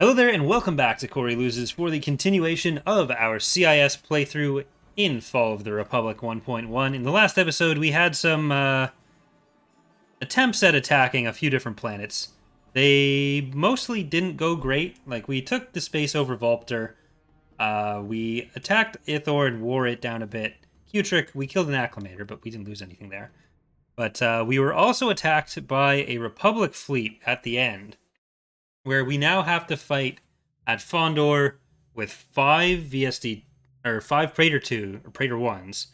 Hello there, and welcome back to Corey Loses for the continuation of our CIS playthrough in Fall of the Republic 1.1. In the last episode, we had some attempts at attacking a few different planets. They mostly didn't go great. Like, we took the space over Volpter. We attacked Ithor and wore it down a bit. Q-Trick, we killed an Acclimator, but we didn't lose anything there. But we were also attacked by a Republic fleet at the end, where we now have to fight at Fondor with 5 VSD or 5 Praetor 2 or Praetor 1s,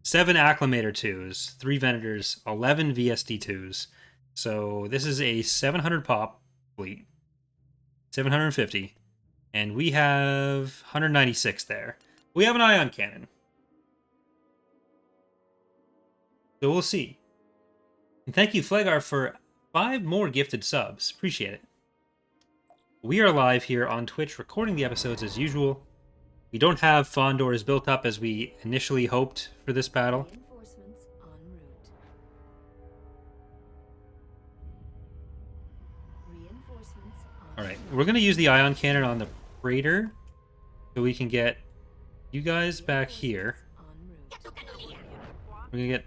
7 Acclimator 2s, 3 Venators, 11 VSD 2s. So this is a 700 pop fleet, 750, and we have 196 there. We have an ion cannon, so we'll see. And thank you, Flegar, for 5 more gifted subs. Appreciate it. We are live here on Twitch, recording the episodes as usual. We don't have Fondor as built up as we initially hoped for this battle. Reinforcements en route. Reinforcements en Alright, we're going to use the ion cannon on the Praetor, so we can get you guys back here. route. We're going to get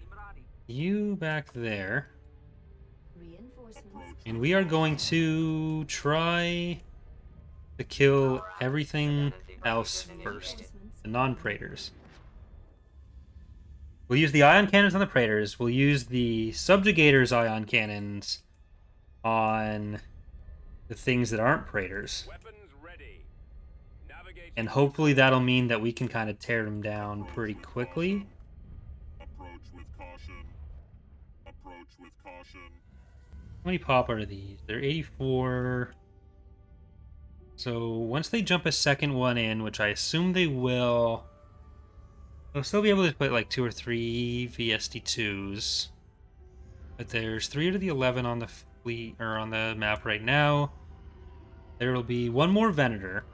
you back there. Reinforcements. And we are going to try to kill everything else first. The non-Praetors. We'll use the ion cannons on the Praetors. We'll use the Subjugators ion cannons on the things that aren't Praetors. And hopefully that'll mean that we can kind of tear them down pretty quickly. Approach with caution. Approach with caution. How many pop are these? They're 84. So once they jump a second one in, which I assume they will, they'll still be able to put like 2 or 3 VSD2s. But there's 3 out of the 11 on the fleet or on the map right now. There will be one more Venator.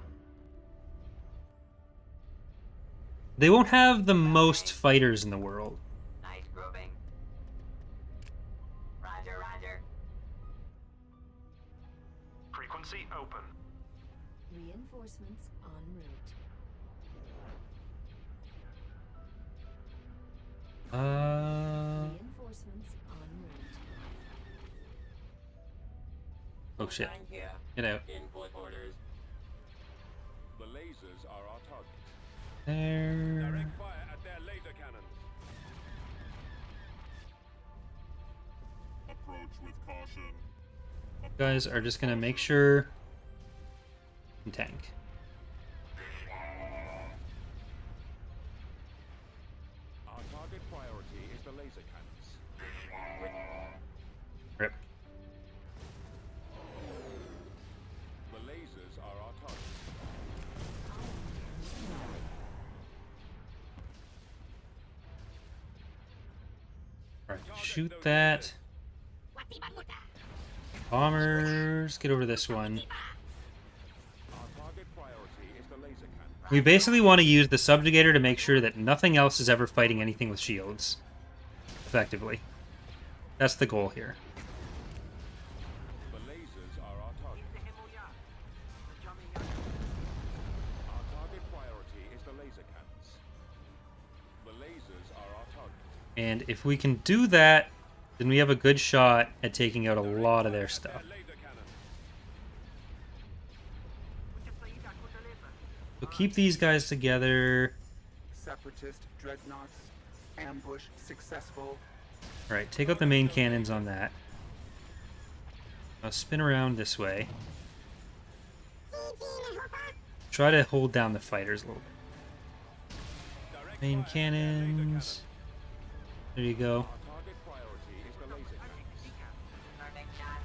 They won't have the most fighters in the world. Night grouping. Roger, roger. Frequency open. Reinforcements en route. Reinforcements en route. Oh shit. Thank you. Get out. Input orders. The lasers are our target. There. Direct fire at their laser cannons. Approach with caution. You guys are just gonna make sure and tank. Our target priority is the laser cannons. Rip. The lasers are our target. Alright, shoot that. Bombers, get over this one. Our target priority is the laser cannon. We basically want to use the Subjugator to make sure that nothing else is ever fighting anything with shields. Effectively. That's the goal here. The lasers are our target. Our target priority is the laser cannons. The lasers are our target. And if we can do that, then we have a good shot at taking out a lot of their stuff. Laser cannons. So keep these guys together. Separatist dreadnoughts. Ambush successful. Alright, take out the main cannons on that. I'll spin around this way. Try to hold down the fighters a little bit. Main cannons. There you go. Our target priority is the laser cannons. Perfect shot.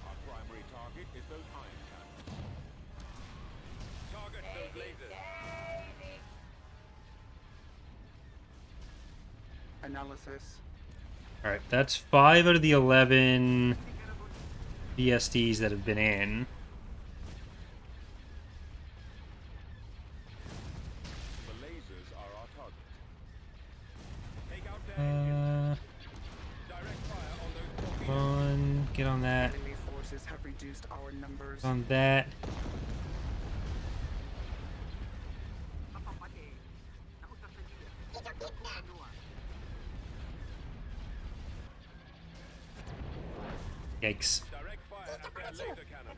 Our primary target is those ion cannons. Target those lasers. Analysis. Alright, that's 5 out of the 11 VSDs that have been in. The lasers are our target. Take out their engines. Direct fire on those torpedoes. Get on that. Enemy forces forces have reduced our numbers. On that. Yikes. Direct fire at their laser cannon.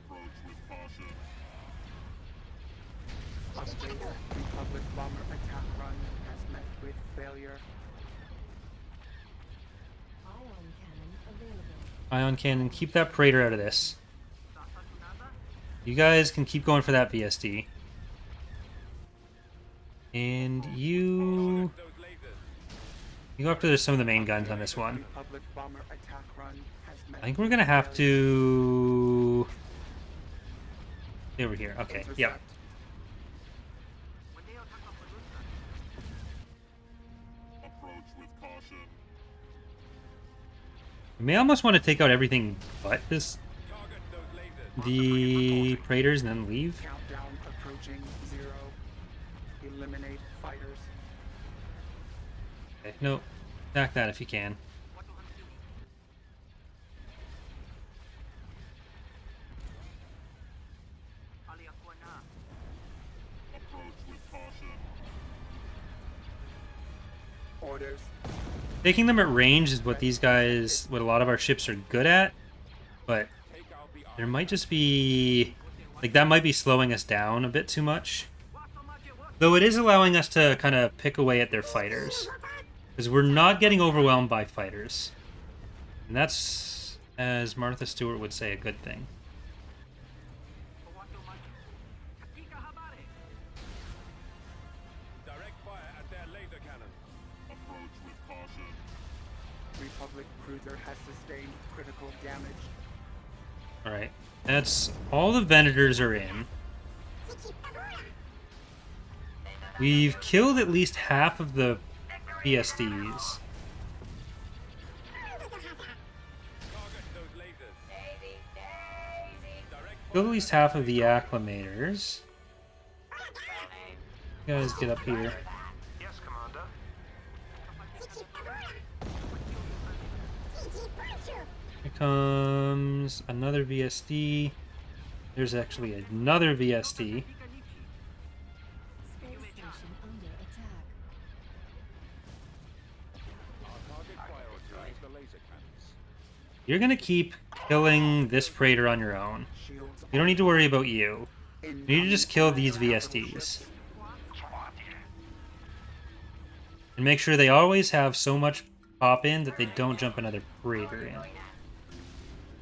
Update. Republic bomber attack run has met with failure. Ion cannon available. Ion cannon, keep that Praetor out of this. You guys can keep going for that VSD. And you... Those lasers. You go after some of the main guns on this one. Republic bomber attack run has met I think we're gonna have to... Stay over here. Okay, intercept. yep. We may almost want to take out everything but this... Target those lasers. the Praetors and then leave. Countdown approaching 0. Eliminate fighters. Okay, no. Attack that if you can. Orders. Taking them at range is what these guys, what a lot of our ships are good at, but Take out the there might just be, like that might be slowing us down a bit too much. Though it is allowing us to kind of pick away at their fighters, because we're not getting overwhelmed by fighters. And that's, as Martha Stewart would say, a good thing. direct fire at their laser cannon. Republic cruiser has sustained critical damage. Alright, that's all the Venators are in. We've killed at least half of the BSDs. Target those lasers. Daisy, Daisy. Direct Killed at least half of the Acclimators. Planning. You guys get up here. Yes, Commander. Here comes another VSD. There's actually another VSD. Space station under attack. our target priority is the laser cannons. You're gonna keep killing this Praetor on your own. Shields You don't need to worry about you. in You need to just kill these VSDs. And make sure they always have so much pop in that they don't jump another Praetor in.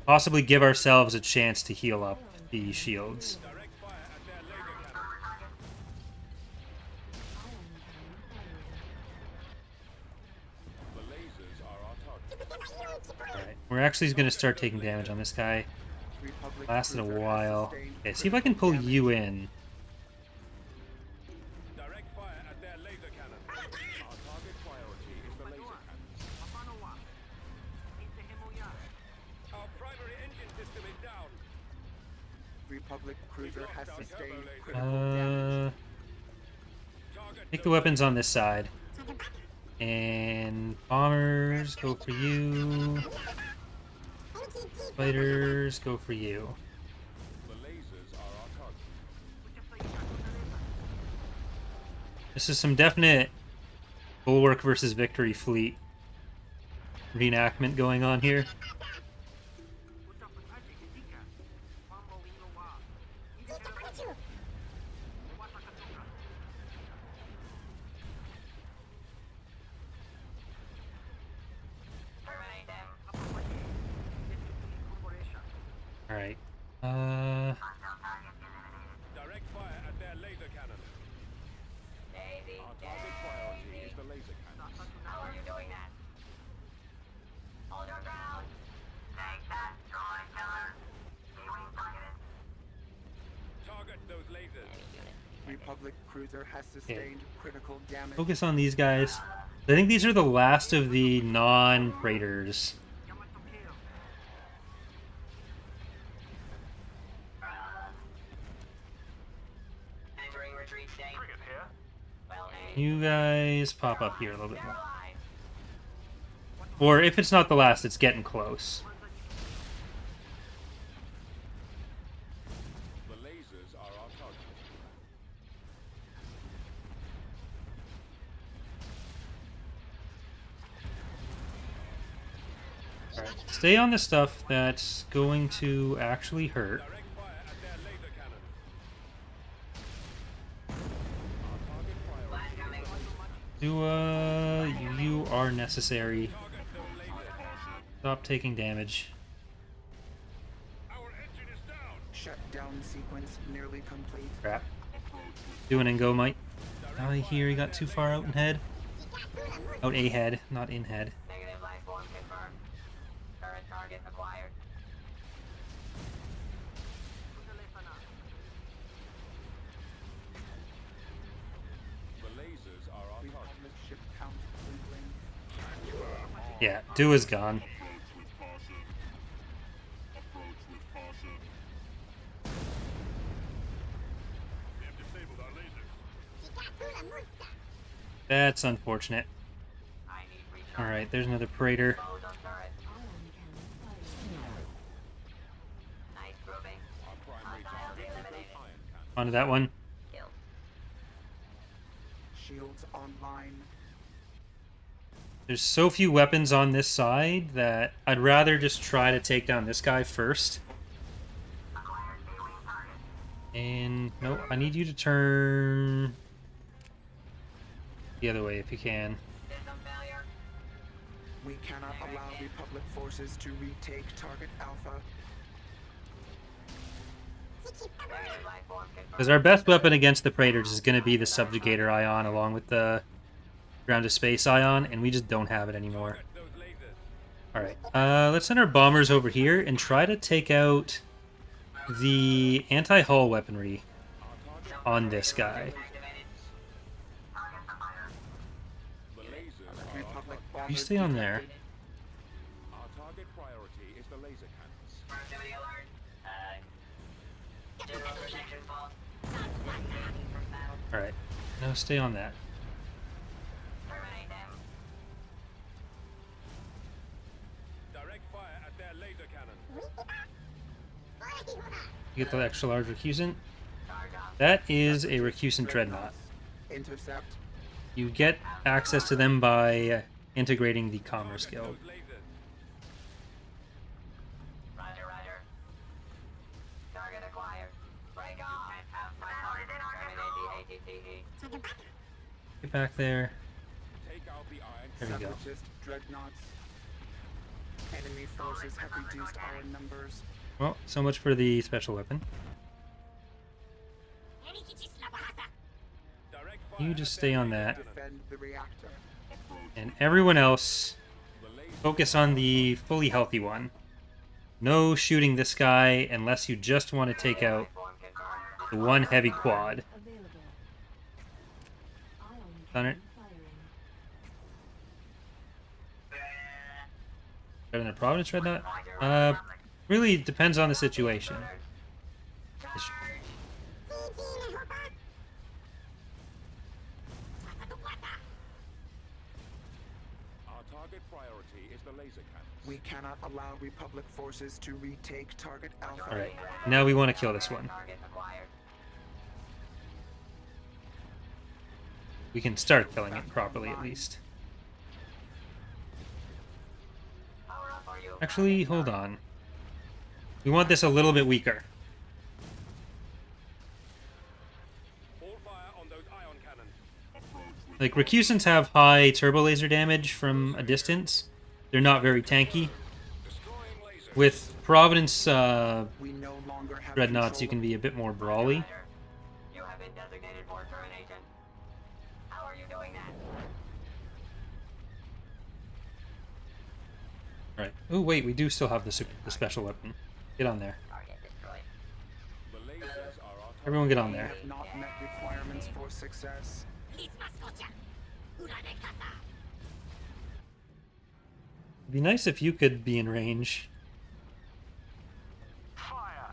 Possibly give ourselves a chance to heal up the shields. Direct fire at their laser cannon. Ion cannon firing. The lasers are our target. Alright, we're actually going to start taking damage on this guy. Republic Lasted a cruiser has while. sustained Okay, see if I can pull critical you damage. in. Direct fire at their laser cannon. Our target priority is the laser cannons. Our primary engine system is down. Republic cruiser has lost our sustained turbo critical damage. Target Take the weapons on this side. And bombers, go for you. Fighters, go for you. The lasers are our target. This is some definite Bulwark versus Victory Fleet reenactment going on here. Terminate them. Alright. Direct fire at their laser cannon. Daisy, Our target priority is the laser cannons. how are you doing that? Hold your ground. Take that, droid killer. Gateway targeted. Target those lasers. Republic cruiser has sustained critical damage. Focus on these guys. I think these are the last of the non-Praetors. Entering retreat state. Frigate here. Well, You guys pop up here a little bit more. alive. Or if it's not the last, it's getting close. Alright, stay on the stuff that's going to actually hurt. Direct fire at their laser cannon. Our target priority is the laser You are necessary. target those lasers. Stop taking damage. Our engine is down. Shutdown sequence nearly complete. Crap. Do an and go, Mike. I hear he got too far out in head. Out ahead, not in head. Negative life form confirmed. Current target acquired. The lasers are our target. Republic ship count dwindling. Yeah, Do is gone. We have disabled our lasers. That's unfortunate. I need recharge. Alright, there's another Praetor. Mode on turret. Ion cannon firing. Nice grouping. Our primary target is the ion cannon. Onto that one. Killed. Shields online. There's so few weapons on this side that I'd rather just try to take down this guy first. Acquired B-wing target. And no, I need you to turn the other way if you can. System failure. We cannot allow Republic forces to retake target Alpha. Negative life form confirmed. Because our best weapon against the Praetors is going to be the Subjugator Ion along with the Ground to Space Ion, and we just don't have it anymore. Those lasers. Alright, let's send our bombers over here and try to take out the anti-hull weaponry on this guy. Activated. Target acquired. The lasers are our Republic target. bomber You stay on there. detected. Our target priority is the laser cannons. Proximity alert. General protection fault. Alright, now stay on that. Terminate them. Direct fire at their laser cannon. You get the extra large recusant. Charge up. That is a recusant dreadnought. Intercept. You get access to them by integrating the Commerce Guild. Those lasers. Roger, roger. Target acquired. Break off. Terminate the ATTE. Get back there. Take out the iron There we go. Separatist dreadnoughts. Enemy forces have reduced our numbers. Well, so much for the special weapon. Direct You fire just at stay their on laser that. cannon. Defend the reactor. And everyone else, The laser focus on the fully healthy one. No shooting this guy unless you just want to take out Form confirmed. the one heavy quad. Available. Ion Done it. cannon firing. Better than a Providence Dreadnought? Really depends on the situation. Our target priority is the laser cannons. We cannot allow Republic forces to retake target Alpha. Alright, now we want to kill this one. Target acquired. We can start killing it properly at least. Power up or you. Actually, hold on. We want this a little bit weaker. Hold fire on those ion cannons. Like, recusants have high turbo laser damage from a distance. They're not very tanky. Destroying lasers. With Providence We no longer have Dreadnoughts, you control can be a bit more brawly. You have been designated for termination. How are you doing that? Alright. Oh, wait, we do still have the special weapon. Get on there. Target destroyed. The lasers are our target. Everyone get on there. have not met requirements for success. It'd be nice if you could be in range. Fire!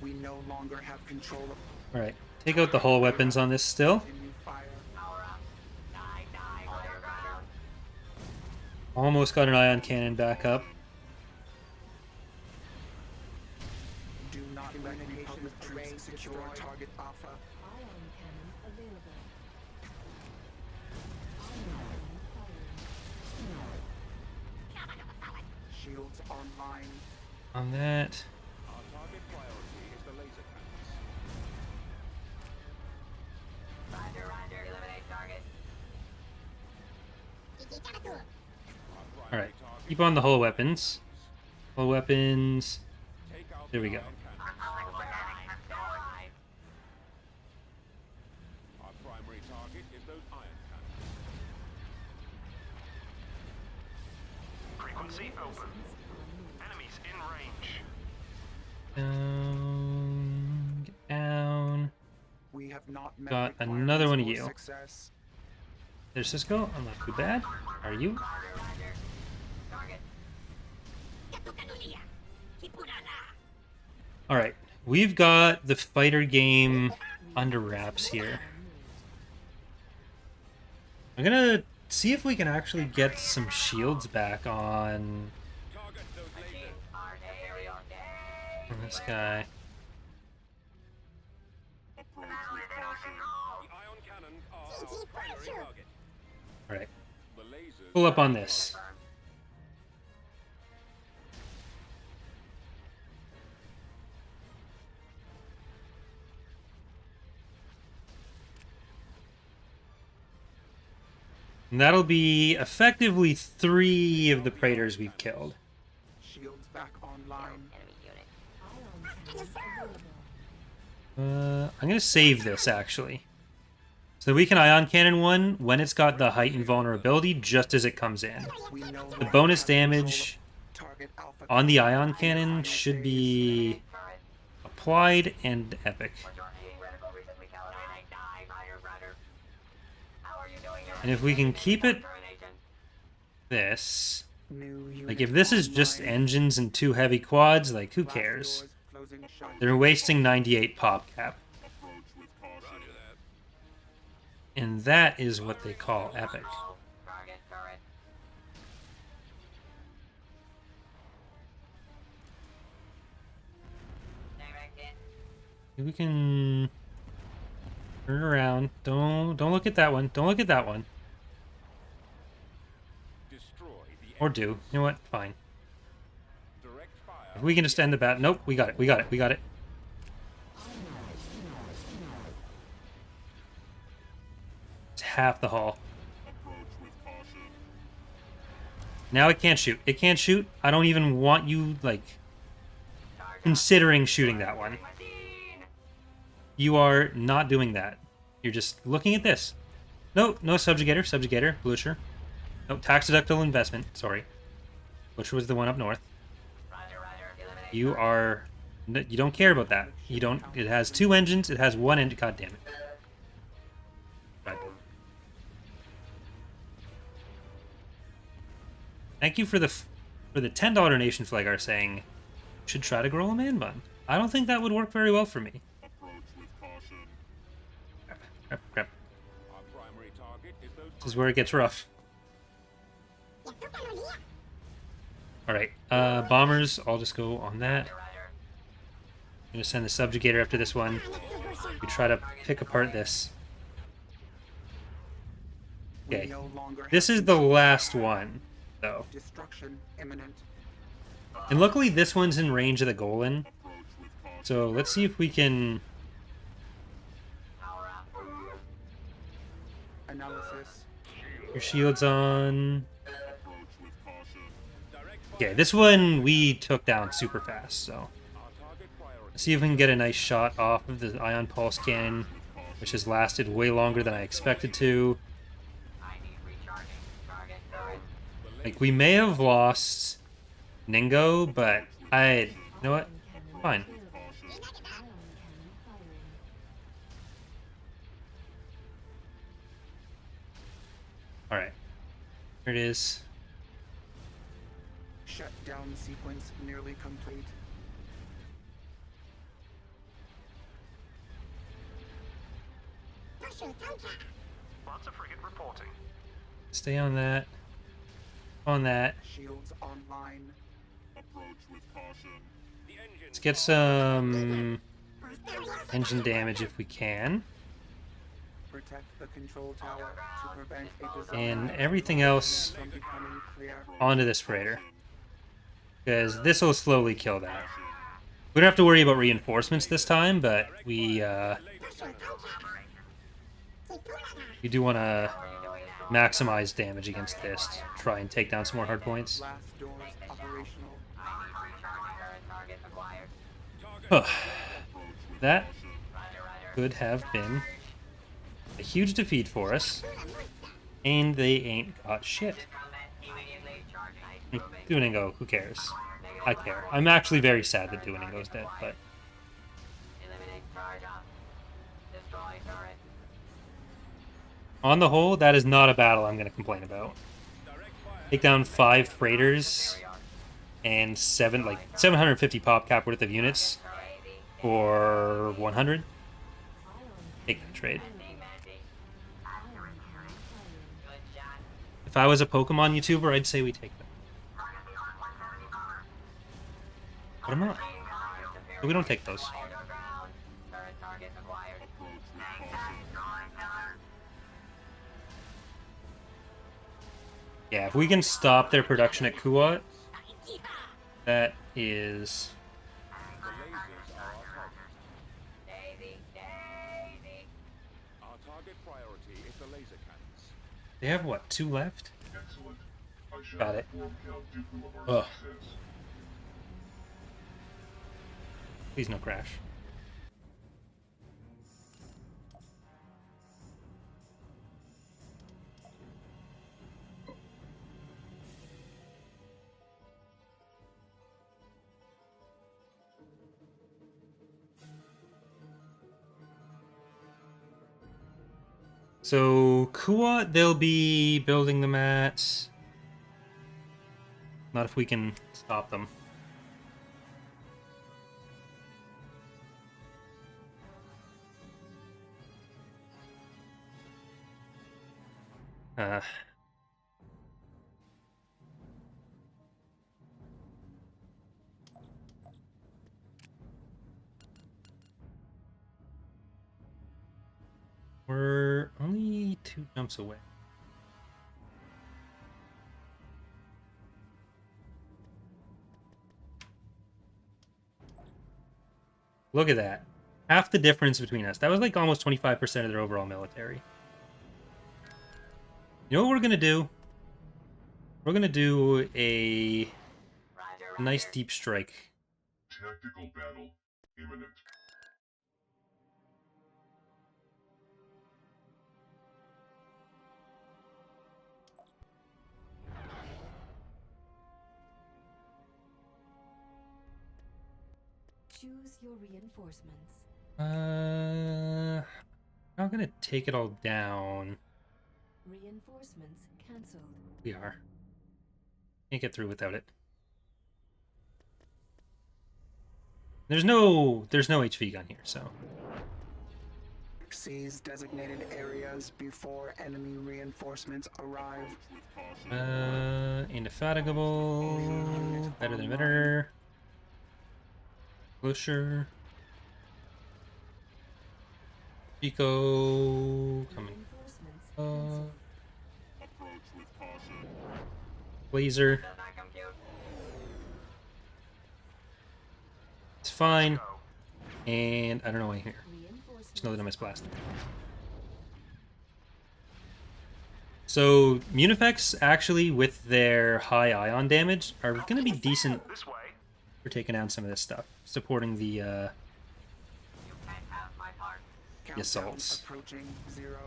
We no longer have control of Alright. Take out the hull weapons on this still. continue fire. Power up. Die, underground. Almost got an ion cannon back up. Do not let Republic troops secure target Alpha. Ion cannon available. Ion cannon firing. Shields online. On that. Our target priority is the laser cannons. Roger, roger. Eliminate target. Our All primary right. target Keep on the hull weapons. Hull weapons. Take out There the we go. ion cannons. Our primary target is those ion cannons. Frequency open. Enemies in range. Down. Get down. We have not met Got another one of requirements for you. Success. There's Cisco. I'm not too bad. Are you? All right. We've got the fighter game under wraps here. I'm gonna see if we can actually get some shields back on Target those lasers. this guy. The ion cannons are our primary target. All right. The lasers. Pull up on this. And that'll be effectively 3 of the Praetors we've killed. Shields back online. Ion cannon available. I'm gonna save this actually, so we can ion cannon one when it's got the heightened vulnerability just as it comes in. We no The longer bonus have control damage of target Alpha on the Kappa. ion cannon should be applied and epic. And if we can keep it this, New like unit if this is just online. engines and 2 heavy quads, like who Blast cares? doors closing shut. They're wasting 98 pop cap. And that is what they call epic. We can turn around. Don't look at that one. Don't look at that one. Destroy the Or do. You know what? Fine. direct fire. If we can just end the bat. Nope, we got it. We got it. We got it. It's half the hull. Now it can't shoot. It can't shoot. I don't even want you, like, considering shooting that one. You are not doing that. You're just looking at this. No, no subjugator. Subjugator. Blucher. No, tax deductible investment. Sorry. Blucher was the one up north. You are... You don't care about that. You don't... It has 2 engines. It has 1 engine. God damn it. Right. Thank you for the $10 donation, Flagar, saying you should try to grow a man bun. I don't think that would work very well for me. Crap. Our primary target is those This is where it gets rough. Alright, bombers, I'll just go on that. I'm gonna send the subjugator after this one. We try to pick apart this. We Okay. no longer This have is the control. last one, though. Destruction imminent. And luckily this one's in range of the Golan. So let's see if we can... Analysis. Your shield's on... Okay, this one we took down super fast, so... our target priority. Let's see if we can get a nice shot off of the ion pulse cannon, which has lasted way longer than I expected to. Like, we may have lost Ningo, but you know what? Fine. Ion cannon firing. Alright. Here it is. Shutdown sequence nearly complete. Lots of frigate reporting. Stay on that. On that. Shields online. The engine. Let's get some engine damage if we can. Protect the control tower to prevent a disaster And everything else from becoming clear. onto this freighter. Because this will slowly kill that. We don't have to worry about reinforcements this time, but we do want to maximize damage against this. Try and take down some more hard points. Blast doors operational. Huh. That could have been a huge defeat for us. And they ain't got shit. Duoningo, who cares? I care. I'm actually very sad that Duoningo's dead, but... On the whole, that is not a battle I'm going to complain about. Take down 5 freighters and 750 pop cap worth of units for 100. Take that trade. If I was a Pokemon YouTuber, I'd say we take them. But I'm not. So we don't take those. Yeah, if we can stop their production at Kuwait, that is... The lasers are our target. Our target priority is the laser cannons. They have, what, 2 left? Excellent. I shall Got it. inform Count Dooku of our Ugh. success. Please no crash. So, Kuwait, they'll be building them at... Not if we can stop them. We're only 2 jumps away. Look at that. Half the difference between us. That was like almost 25% of their overall military. You know what we're going to do? We're going to do a nice deep strike. Tactical battle imminent. Choose your reinforcements. I'm going to take it all down. Reinforcements cancelled. We are. Can't get through without it. There's no HV gun here, so. Seize designated areas before enemy reinforcements arrive. Indefatigable. Better than better. Closure. Pico. Coming. Reinforcements cancelled. Blazer. It's fine. And I don't know why here. Just know that I missed blast. So Munifex actually, with their high ion damage, are going to be decent This way. for taking down some of this stuff, supporting the You can't have my part. Countdown assaults. approaching 0.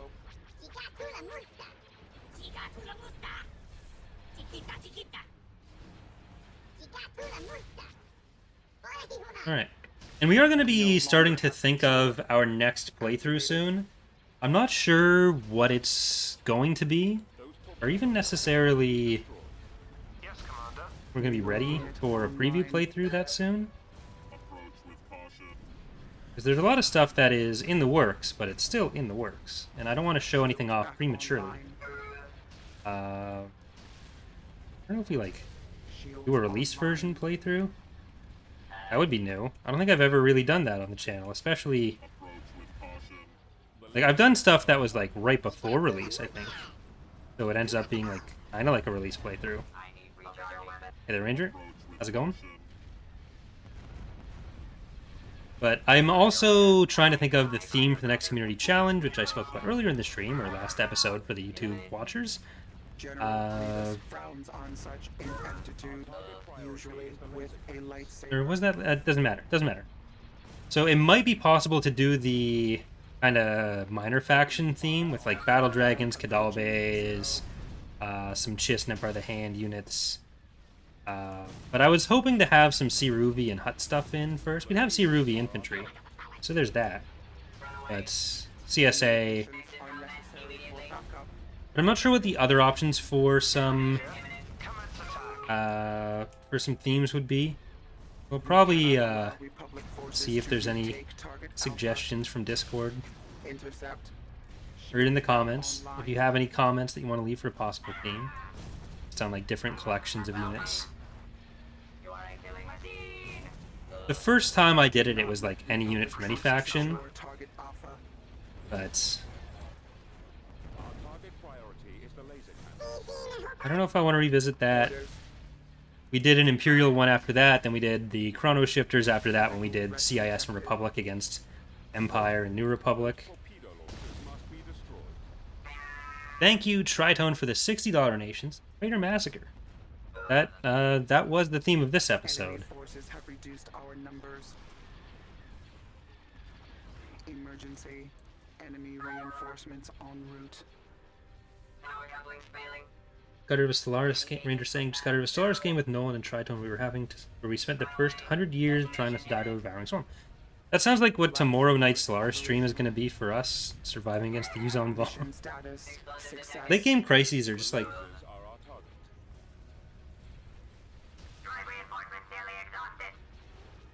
All right. And we are going to be starting to think of our next playthrough soon. I'm not sure what it's going to be, or even necessarily Yes, Commander. we're going to be ready for a preview playthrough that soon. Because there's a lot of stuff that is in the works, but it's still in the works. And I don't want to show anything off prematurely. I don't know if we, like, do a release version playthrough. That would be new. I don't think I've ever really done that on the channel, especially... Like, I've done stuff that was, like, right before release, I think. So it ends up being, like, kind of like a release playthrough. Hey there, Ranger. How's it going? But I'm also trying to think of the theme for the next community challenge, which I spoke about earlier in the stream, or last episode for the YouTube watchers. General Grievous frowns on such ineptitude, usually with a lightsaber. Or was that? Doesn't matter. Doesn't matter. So it might be possible to do the kind of minor faction theme with like battle dragons, Kadalbes, some Chisna by the hand units. But I was hoping to have some Siruvi and Hut stuff in first. We'd have Siruvi infantry, so there's that. That's CSA. But I'm not sure what the other options for some themes would be. We'll probably see if there's any suggestions from Discord or in the comments. If you have any comments that you want to leave for a possible theme, sound like different collections of units. The first time I did it, it was like any unit from any faction, but I don't know if I want to revisit that. We did an Imperial one after that, then we did the Chrono Shifters after that when we did CIS and Republic against Empire and New Republic. Thank you, Tritone, for the $60 donations. Raider Massacre. That was the theme of this episode. Forces have reduced our numbers. Emergency. Enemy reinforcements en route. Got rid of a Stellaris game. Ranger saying just got rid of a Stellaris game with Nolan and Tritone where we spent the first 100 years trying not to die to a devouring storm. That sounds like what tomorrow night's Stellaris stream is going to be for us, surviving against the Uzon Bomb. Late game crises are just like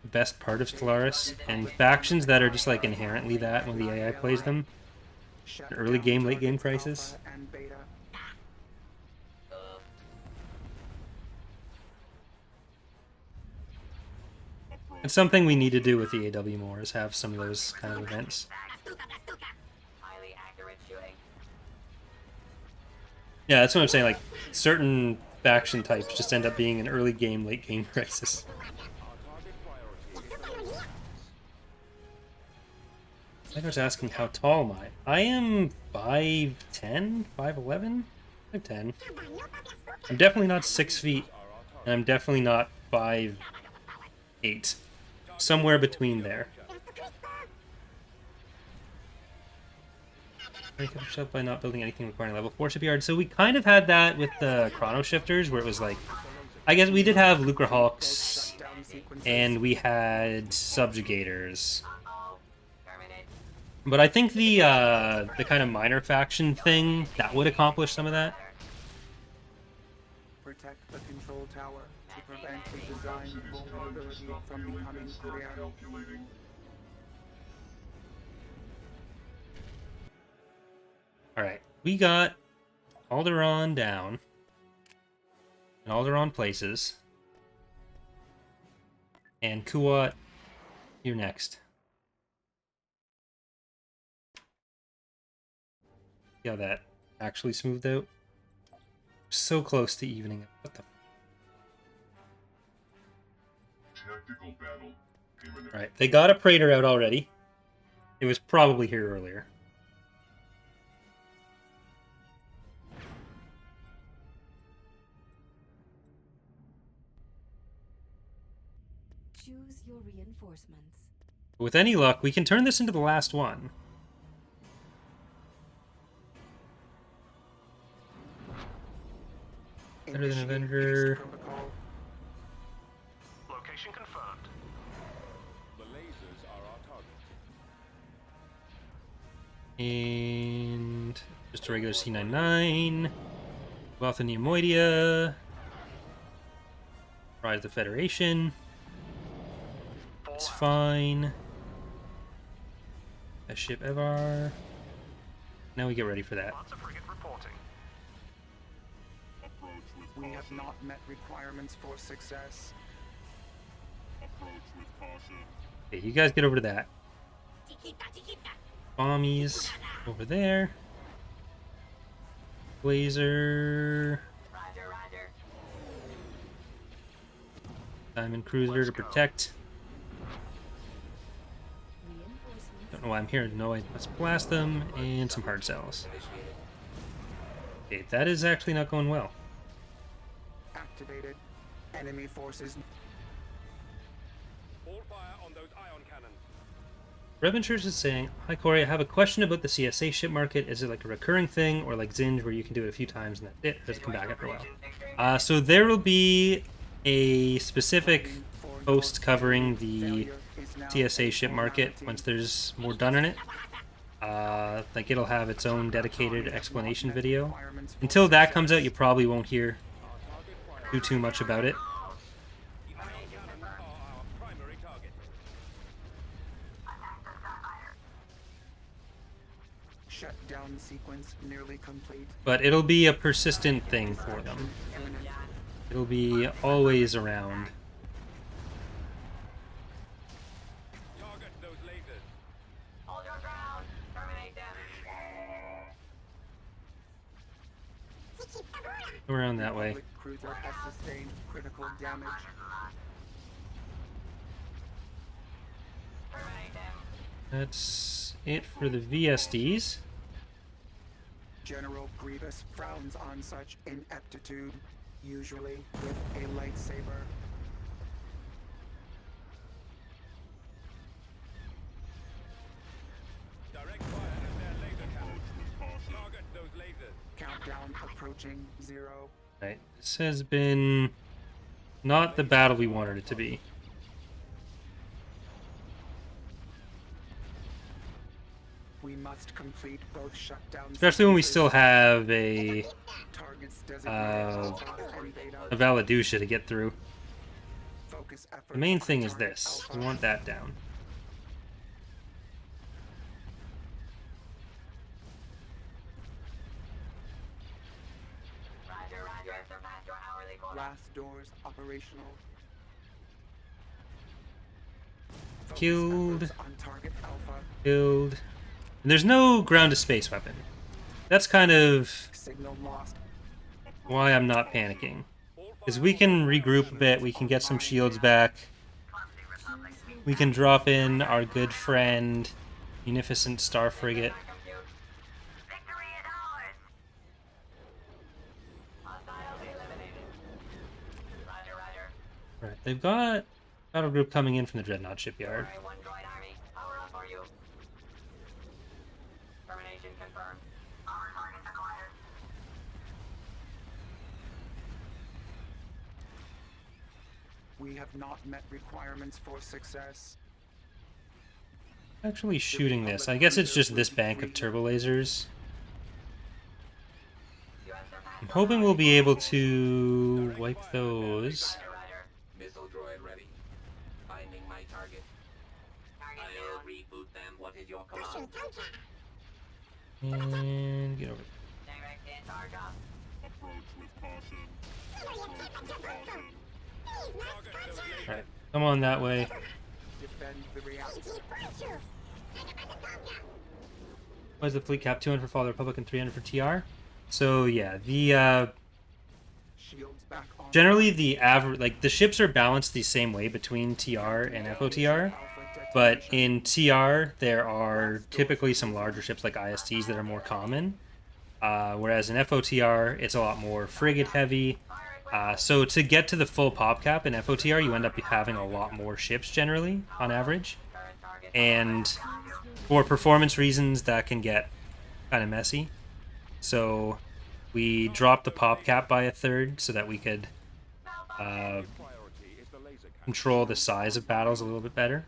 the best part of Stellaris, and factions that are just like inherently that when the AI plays them. Early game, late game crisis. It's something we need to do with the AW more, is have some of those kind of events. Yeah, that's what I'm saying, like, certain faction types just end up being an early game, late game crisis. I was asking how tall am I? I am 5'10", 5'11", 5'10". I'm definitely not 6 feet, and I'm definitely not 5'8". Somewhere between there. I could have shoved by not building anything requiring level 4 shipyard. So we kind of had that with the Chrono Shifters, where it was like, I guess we did have Lucrehawks, and we had Subjugators. But I think the kind of minor faction thing, that would accomplish some of that. Protect the control tower to prevent the design vulnerability from becoming reality. Alright, we got Alderaan down. And Alderaan places. And Kuat, you're next. See how that actually smoothed out? So close to evening. What the? Tactical battle imminent. Alright, they got a Praetor out already. It was probably here earlier. Choose your reinforcements. With any luck, we can turn this into the last one. Better than Avenger. Location confirmed. The lasers are our target. And just a regular C99. Wealth of Neomoidia. Rise of the Federation. It's fine. A ship Evar. Now we get ready for that. Lots of frigate reporting. Approach with We caution. have not met requirements for success. Approach with caution. Okay, you guys get over to that. Bombies over there. Blazer. Roger, roger. Diamond Cruiser to protect. Reinforcements. Don't know why I'm here. No, let's blast them and some hard cells. Okay, that is actually not going well. Activated. Enemy forces. All fire on those ion cannons. Reventures is saying, "Hi Corey, I have a question about the CSA ship market. Is it like a recurring thing, or like Zinj, where you can do it a few times and that's it, or does it come back after a while?" So there will be a specific post covering the CSA ship market once there's more done in it. Like it'll have its own dedicated explanation video. Until that comes out, you probably won't hear too much about it. Ion cannons are our primary target. Shutdown sequence nearly complete. But it'll be a persistent thing for them. Imminent. It'll be always around. Target those lasers. Hold your ground. Terminate them. Around that way. Public cruiser has sustained critical damage. Terminate them. That's it for the VSDs. General Grievous frowns on such ineptitude, usually with a lightsaber. Direct fire at their laser cannons. Target those lasers. Countdown approaching 0. Right. This has been not the battle we wanted it to be. We must complete both shutdowns. Especially when we still have a Targets designated Alpha and Beta. Valadusha to get through. Focus efforts The main on thing is target this. Alpha. We want that down. Roger, roger. Surpass your hourly quota. Last doors operational. Focus Killed. efforts on target Alpha. Killed. And there's no ground to space weapon. That's kind of Signal lost. why I'm not panicking. Because we can regroup a bit, we can get some shields back. We can drop in our good friend, Munificent Star Frigate. Compute. Victory is ours. Hostiles eliminated. Roger, roger. Right, they've got battle group coming in from the Dreadnought shipyard. Alright, one droid army. Power up for you. Termination confirmed. Power targets acquired. We have not met requirements for success. Actually shooting this. I guess it's just this bank of turbo lasers. You have surpassed I'm hoping we'll be able to wipe those. Roger, roger. Missile droid ready. Finding my target. Target I'll down. reboot them. What is your command? And get over there. Direct in charge up. Approach with caution. Approach with caution. Alright, come on that way. Defend the reactor. What is the fleet cap? 200 for Fall of the Republic and 300 for TR. So yeah, the Shields back on. generally the average, like the ships are balanced the same way between TR and FOTR, Alpha but detonation. in TR there are typically some larger ships like ISTs that are more common, whereas in FOTR it's a lot more frigate heavy. So to get to the full pop cap in FOTR, you end up having a lot more ships generally on average, Current target. and for performance reasons that can get kind of messy. So we dropped the pop cap by a third so that we could Priority is the laser cannon. control the size of battles a little bit better.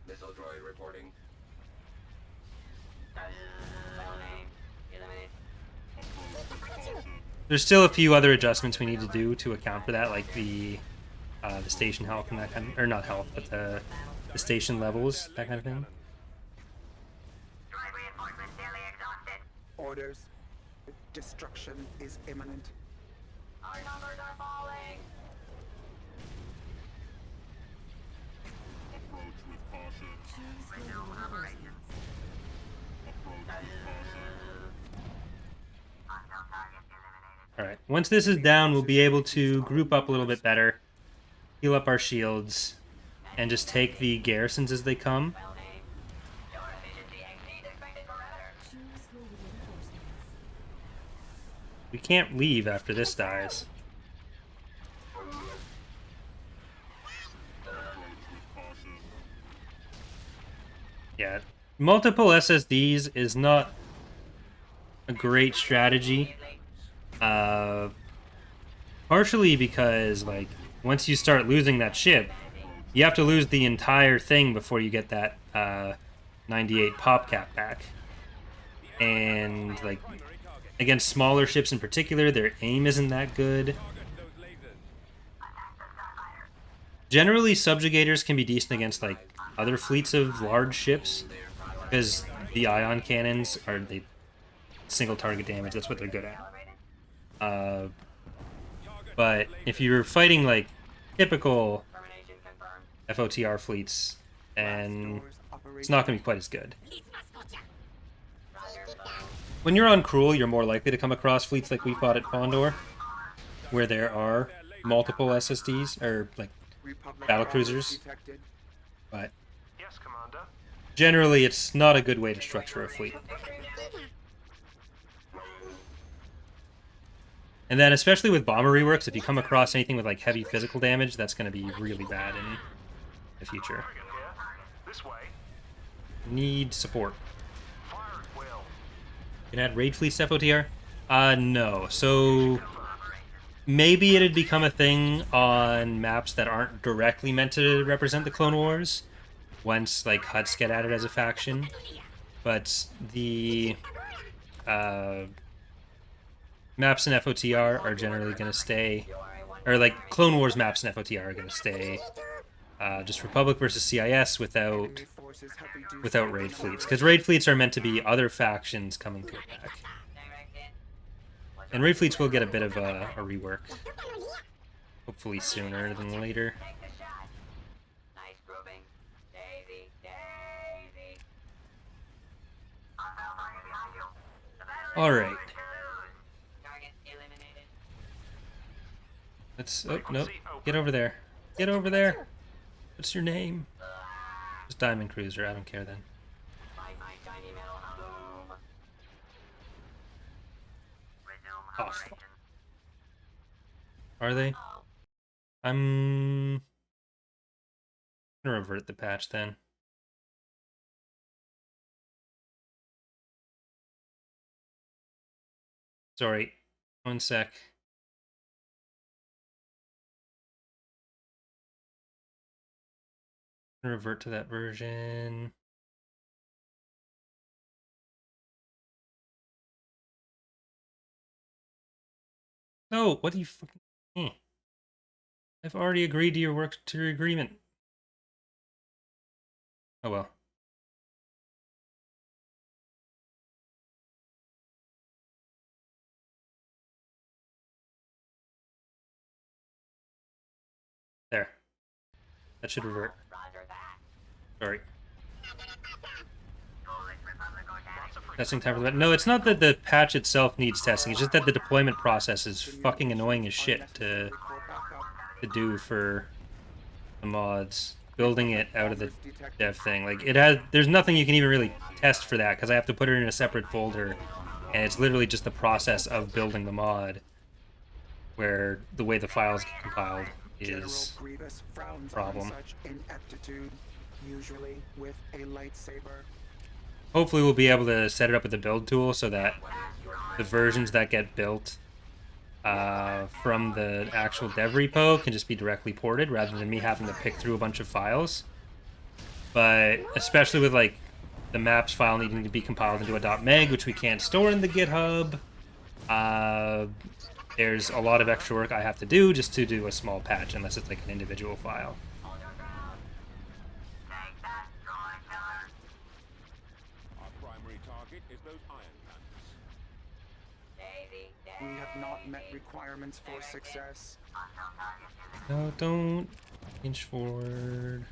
Missile droid reporting. Well named. Eliminate. There's still a few other adjustments we need to do to account for that, like the station health and that kind of, or not health, but the station levels, that kind of thing. Droid reinforcements nearly exhausted. Orders. Destruction is imminent. Our numbers are falling. Approach with caution. Choose your reinforcements. Approach with caution. Hostile target eliminated. Alright, once this is down, we'll be able to group up a little bit better, heal up our shields, and just take the garrisons as they come. Your efficiency exceeds expected parameters. Choose your reinforcements. We can't leave after this dies. Yeah, multiple SSDs is not a great strategy. Partially because, like, once you start losing that ship, you have to lose the entire thing before you get that 98 pop cap back. And, like, against smaller ships in particular, their aim isn't that good. Generally, subjugators can be decent against, like, other fleets of large ships, because the ion cannons are the single target damage. That's what they're good at. But if you're fighting, like, typical Termination confirmed. FOTR fleets, and it's not going to be quite as good. Roger, sir. When you're on Cruel, you're more likely to come across fleets like we fought at Fondor, where there are multiple SSDs, or, like, Republic battle bombers cruisers. detected. But Yes, Commander. generally, it's not a good way to structure a fleet. And then, especially with bomber reworks, if you come across anything with, like, heavy physical damage, that's going to be really bad in the future. Frigate here. This way. Need support. Fire at will. You can add raid fleets to FOTR? No. So maybe it'd become a thing on maps that aren't directly meant to represent the Clone Wars, once, like, Hutts get added as a faction. But the maps in FOTR are generally going to stay, or, like, Clone Wars maps in FOTR are going to stay just Republic versus CIS without Enemy forces have reduced raid fleets, because raid fleets are meant to be other factions coming to attack. And raid fleets will get a bit of a rework, hopefully sooner than later. Take the shot. Nice grouping. Daisy, Daisy. Hostile target behind you. The battery All is right, over to lose. Target eliminated. let's. Oh no, get over there. Get over there. What's your name? Just Diamond Cruiser. I don't care then. Fight my tiny metal home. Resume Oh, operation. fuck. Are they? I'm gonna revert the patch then. Sorry, 1 sec. Revert to that version. No, what do you fucking... I've already agreed to your agreement. Oh well. There. That should revert. Roger that. Sorry. Polish Republic organic. Testing time for the... No, it's not that the patch itself needs testing. It's just that the deployment process is fucking annoying as shit to do for the mods. Building it out of the dev thing. Like, it has... There's nothing you can even really test for that, because I have to put it in a separate folder, and it's literally just the process of building the mod, where the way the files get compiled is Grievous frowns problem. on such ineptitude, usually with a lightsaber. Hopefully we'll be able to set it up with the build tool so that the versions that get built from the actual dev repo can just be directly ported rather than me having to pick through a bunch of files. But especially with, like, the maps file needing to be compiled into a .meg, which we can't store in the GitHub, there's a lot of extra work I have to do just to do a small patch, unless it's like an individual file. Hold your ground. Take that, droid killer. Our primary target is those ion cannons. Daisy, We Daisy. have not met requirements for success. Hostile target is No, don't inch forward.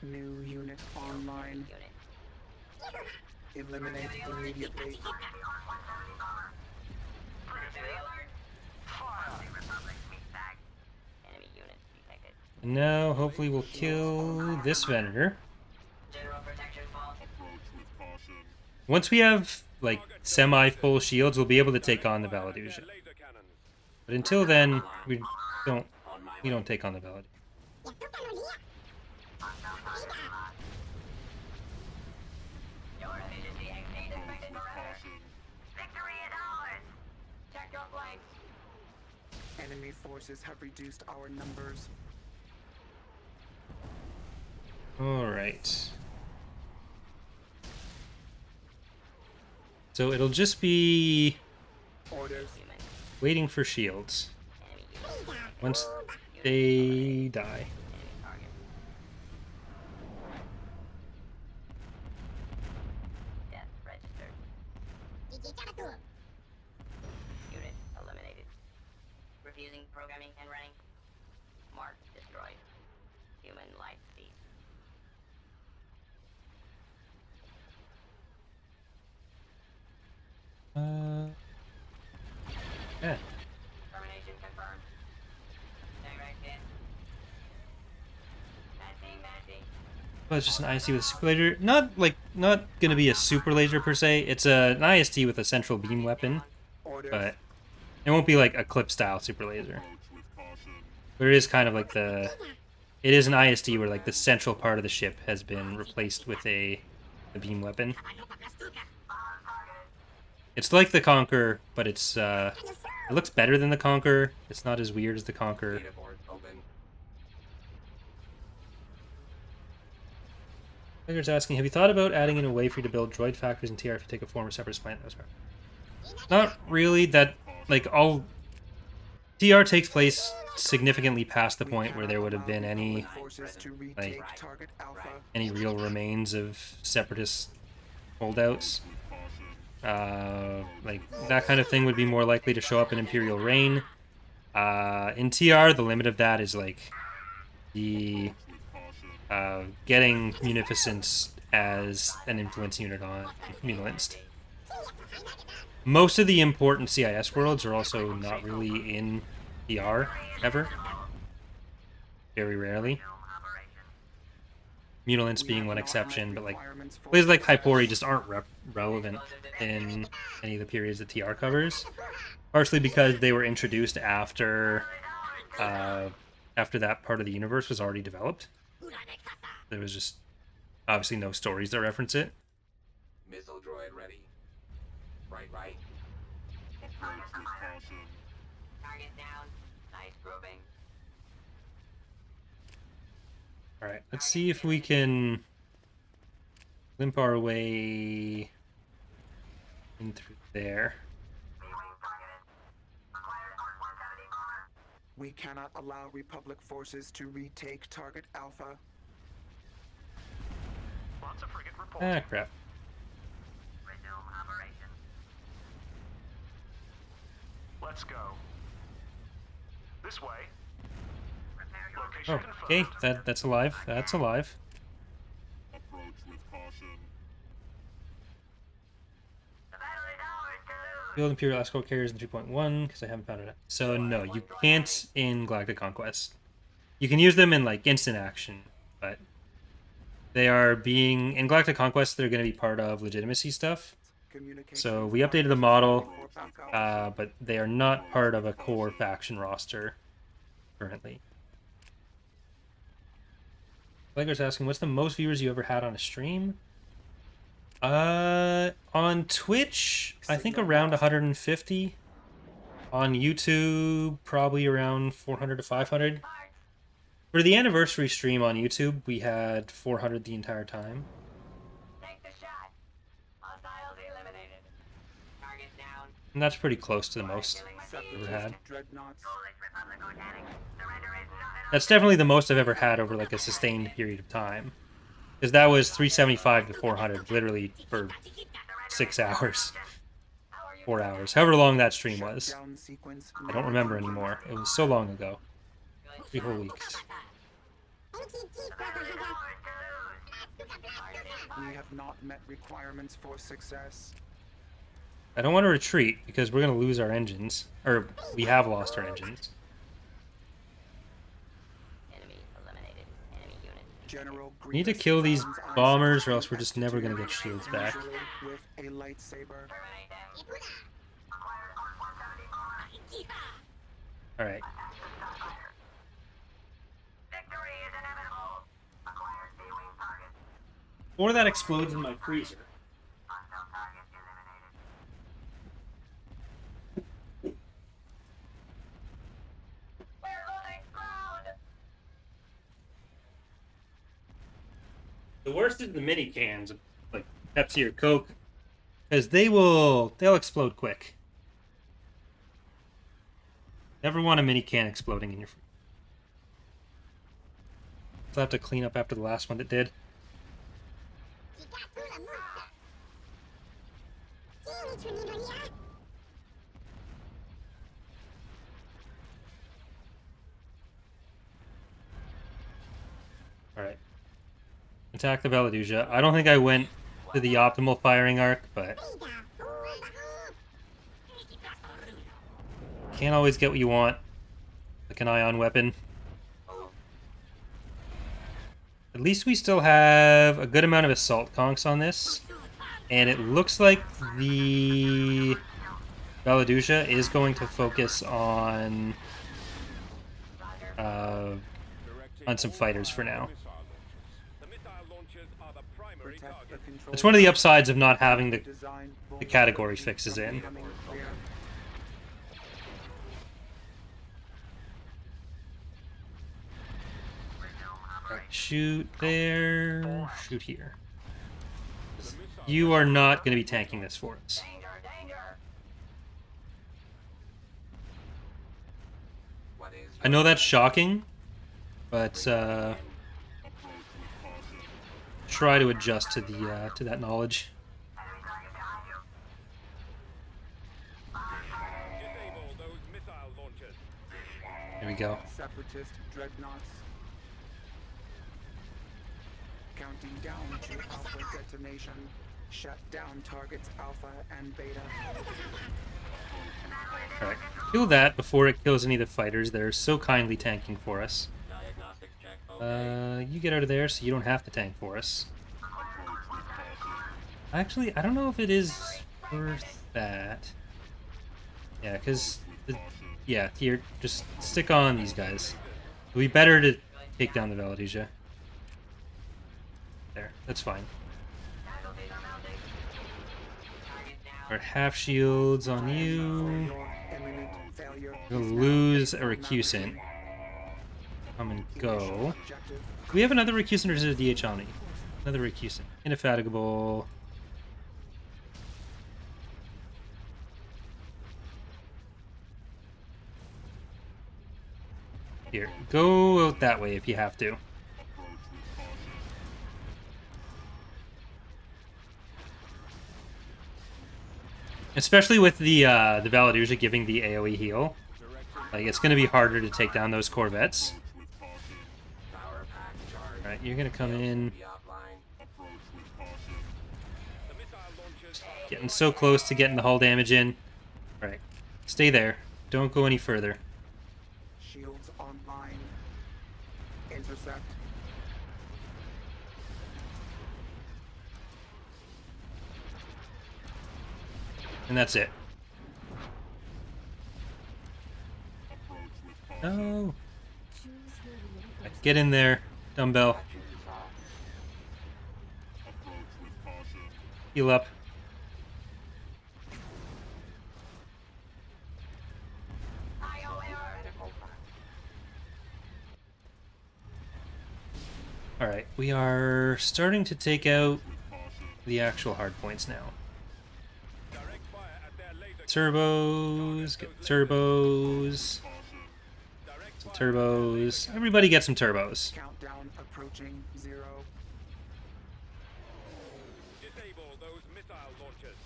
New unit online. Eliminate immediately. Enemy units detected. And now, hopefully, we'll kill this vendor. General protection fault. Approach with caution. Once we have, like, semi-full shields, we'll be able to take on the Valadusian. Laser cannons. But until then, we don't On my we way. don't take on the Valadusian. Your efficiency exceeds expected parameters. Caution. Victory is ours. Check your flanks. Enemy forces have reduced our numbers. Alright. So it'll just be Orders. Human. waiting for shields. Enemy units. Once they die. Enemy target. Death registered. Unit eliminated. Refusing programming and running. Mark destroyed. Human light speed. Yeah. Termination confirmed. Direct hit. Matching. Well, it's just an IST with a super laser. Not gonna be a super laser per se. It's an IST with a central beam weapon, Orders. but it won't be like a clip style super laser. Approach with caution. But it is kind of like it is an IST where like the central part of the ship has been replaced with a beam weapon. It's like the Conqueror, but it looks better than the Conqueror. It's not as weird as the Conqueror. Data board open. Player's asking, have you thought about adding in a way for you to build droid factories in TR if you take a former separate planet? That's right. Not really. That like all TR takes place significantly past the point where there would have been any Forces to retake like, target Alpha. real remains of separatist holdouts. Like that kind of thing would be more likely to show up in Imperial Reign. In TR, the limit of that is like the getting Munificence as an influence unit on Munificence. Most of the important CIS worlds are also not really in TR ever. Very rarely. Munilence being one exception, but like places like Hypori just aren't relevant in any of the periods that TR covers. Partially because they were introduced after that part of the universe was already developed. There was just obviously no stories that reference it. Missile droid ready. Right. Approach with caution. Target down. Nice grouping. Alright, let's see if we can limp our way in through there. We cannot allow Republic forces to retake target Alpha. Lots of frigate report. Ah, crap. Resume operation. Let's go. This way. Prepare your Location Oh, okay, confirmed. that's alive. That's alive. Approach with caution. The battle is ours to lose. Build Imperial escort carriers in 3.1 because I haven't found it. So no, you can't in Galactic Conquest. You can use them in like instant action, but they are being in Galactic Conquest. They're going to be part of legitimacy stuff. So we updated the model, but they are not part of a core faction roster currently. Legger's asking, what's the most viewers you ever had on a stream? On Twitch, I think around 150. On YouTube, probably around 400 to 500. For the anniversary stream on YouTube, we had 400 the entire time. Take the shot. Hostiles eliminated. Target down. And that's pretty close to the most Killing I've ever had. Dreadnoughts. Polish Republic Organic. Surrender is not an That's definitely the most I've ever had over like a sustained period of time. Because that was 375 to 400, literally for 6 hours. 4 hours. However long that stream was. Down sequence. I don't remember anymore. It was so long ago. 3 whole weeks. We have not met requirements for success. I don't want to retreat because we're going to lose our engines. Or we have lost our engines. Enemy eliminated. Enemy unit. General We need to Grievous kill these frowns on bombers or such else we're just never going to get exterior, shields back. usually with a lightsaber. Terminate them. Acquired R174. Alright. Victory is inevitable. Acquired B-wing target. Or that explodes in my freezer. Hostile target eliminated. We're losing ground. The worst is the mini cans, like Pepsi or Coke, because they'll explode quick. Never want a mini can exploding in your freezer. I'll have to clean up after the last one that did. Alright. Attack the Valaduja. I don't think I went to the optimal firing arc, but can't always get what you want. Like an ion weapon. At least we still have a good amount of assault conks on this. And it looks like the Valaduja is going to focus on some fighters for now. The missile launchers are the primary Protect the target. control It's one of the upsides of not having the design category fixes in. becoming clear. Alright, shoot there, shoot here. You are not going to be tanking this for us. Danger, danger. What is I know that's shocking, but try to adjust to the to that knowledge. Enemy target behind you. Disable those missile launchers. There we go. Separatist dreadnoughts. Counting down to alpha detonation. Shut down targets alpha and beta. Alright, kill that before it kills any of the fighters that are so kindly tanking for us. diagnostic check? You get out of there so you don't have to tank for us. Actually, I don't know if it is worth that. Yeah, because... Yeah, here, just stick on these guys. It'll be better to take down the Valaduja. There, that's fine. Casualties are mounting. Target down. Our half shields on you. Your imminent failure We'll is now lose a paramount. recusant. Come and go. Objective. Do we have another recusant or is it a DH Omni? Another recusant. Indefatigable. Here, go out that way if you have to. Especially with the Valaduja giving the AoE heal. Like, it's going to be harder to take down those Corvettes. Power pack charge. Alright, you're going to come in. Be offline. The missile launchers are Getting so close to getting the hull damage in. Alright, stay there. Don't go any further. Shields online. Intercept. And that's it. No. Get in there, dumbbell. Heal up. Alright, we are starting to take out the actual hard points now. direct fire at their laser Turbos, get turbos, direct some fire. turbos. Everybody get some turbos. Countdown approaching 0. Disable those missile launchers.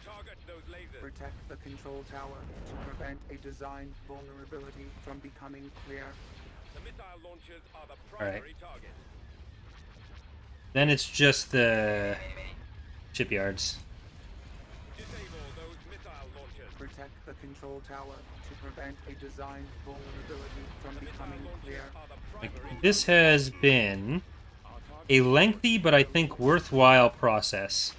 Target those lasers. Protect the control tower to prevent a design vulnerability from becoming clear. The missile launchers are the Alright. primary target. Then it's just the shipyards. Disable those missile launchers. Protect the control tower to prevent a design vulnerability from becoming clear. Like, this has been a lengthy but I think worthwhile process.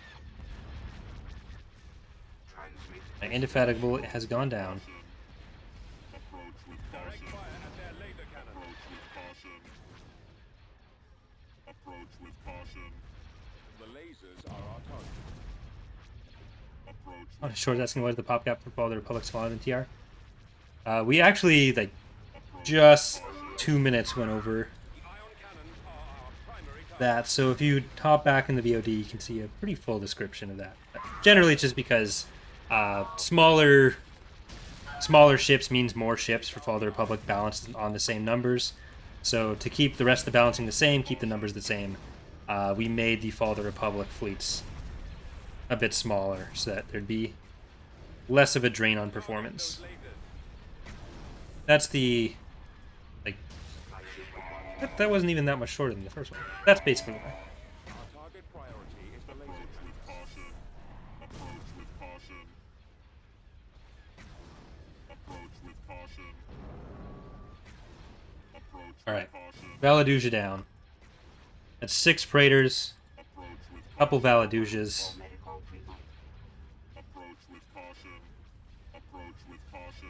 Transmit. My indefatigable has gone down. Approach with Direct caution. fire at their laser cannons. Approach with caution. Approach with caution. The lasers are our target. Approach On with short asking what is the pop cap for the Republic smaller than TR? We actually like just 2 minutes went over The ion cannons are our primary target. that, so if you hop back in the VOD, you can see a pretty full description of that. But generally, it's just because smaller ships means more ships for Fall of the Republic balanced on the same numbers. So to keep the rest of the balancing the same, keep the numbers the same, we made the Fall of the Republic fleets a bit smaller so that there'd be less of a drain on performance. Those lasers. That's the like that wasn't even that much shorter than the first one. That's basically why. Our target priority is the laser with cannons. caution. Approach with caution. Approach with caution. Approach All right, with caution. Valaduja down. That's 6 Praetors, Approach with couple Valadujas. Medical treatment. approach with caution. Approach with caution.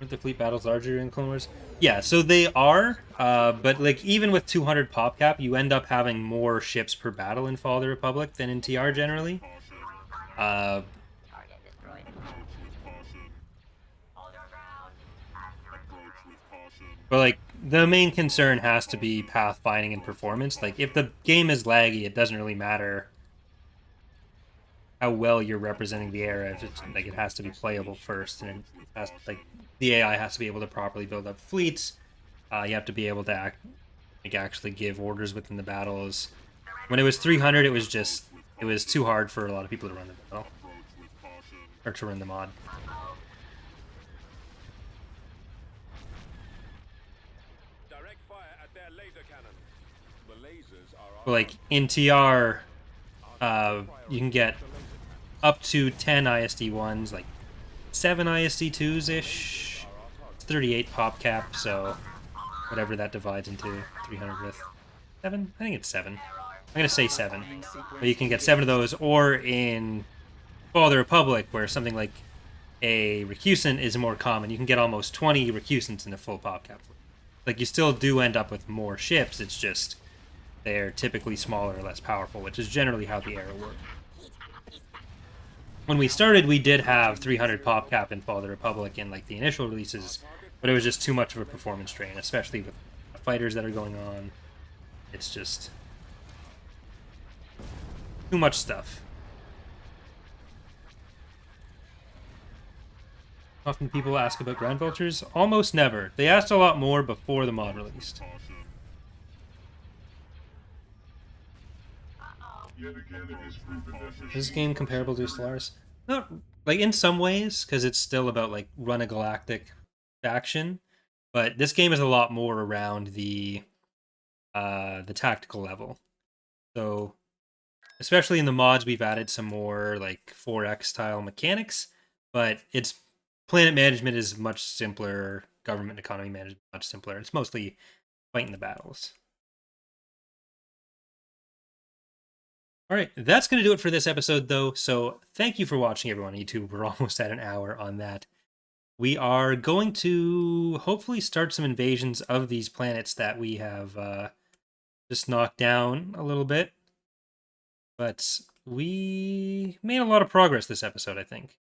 Aren't the fleet battles larger in Clone Wars? Yeah, so they are, but like even with 200 pop cap, you end up having more ships per battle in Fall of the Republic than in TR generally. Target destroyed. Approach with caution. Hold your ground. Accurate Approach with caution. But like the main concern has to be pathfinding and performance. Like if the game is laggy, it doesn't really matter how well you're representing the era. If it's like it has to be playable first, and it has like the AI has to be able to properly build up fleets. You have to be able to actually give orders within the battles. When it was 300, it was too hard for a lot of people to run the battle Approach with caution. or to run the mod. Direct fire at their laser cannons. The lasers are our But like in TR, you can get up to 10 ISD ones, like 7 ISD twos ish. It's 38 pop cap, so whatever that divides into 300 with 7. I think it's 7. I'm gonna say 7. But you can get 7 of those, or in Fall of the Republic, where something like a recusant is more common, you can get almost 20 recusants in a full pop cap. Like you still do end up with more ships. It's just they're typically smaller or less powerful, which is generally how the era worked. When we started, we did have 300 pop cap in Fall of the Republic in like the initial releases, but it was just too much of a performance drain, especially with the fighters that are going on. It's just too much stuff. Often people ask about ground vultures. Almost never. They asked a lot more before the mod released. Yet again, it is proven that Is this game comparable to Stellaris? Not like in some ways, because it's still about like run a galactic faction, but this game is a lot more around the tactical level. So, especially in the mods, we've added some more like 4X style mechanics, but its planet management is much simpler. Government economy management much simpler. It's mostly fighting the battles. All right, that's going to do it for this episode, though. So thank you for watching, everyone on YouTube. We're almost at an hour on that. We are going to hopefully start some invasions of these planets that we have just knocked down a little bit. But we made a lot of progress this episode, I think.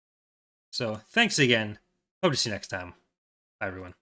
So thanks again. Hope to see you next time. Bye, everyone.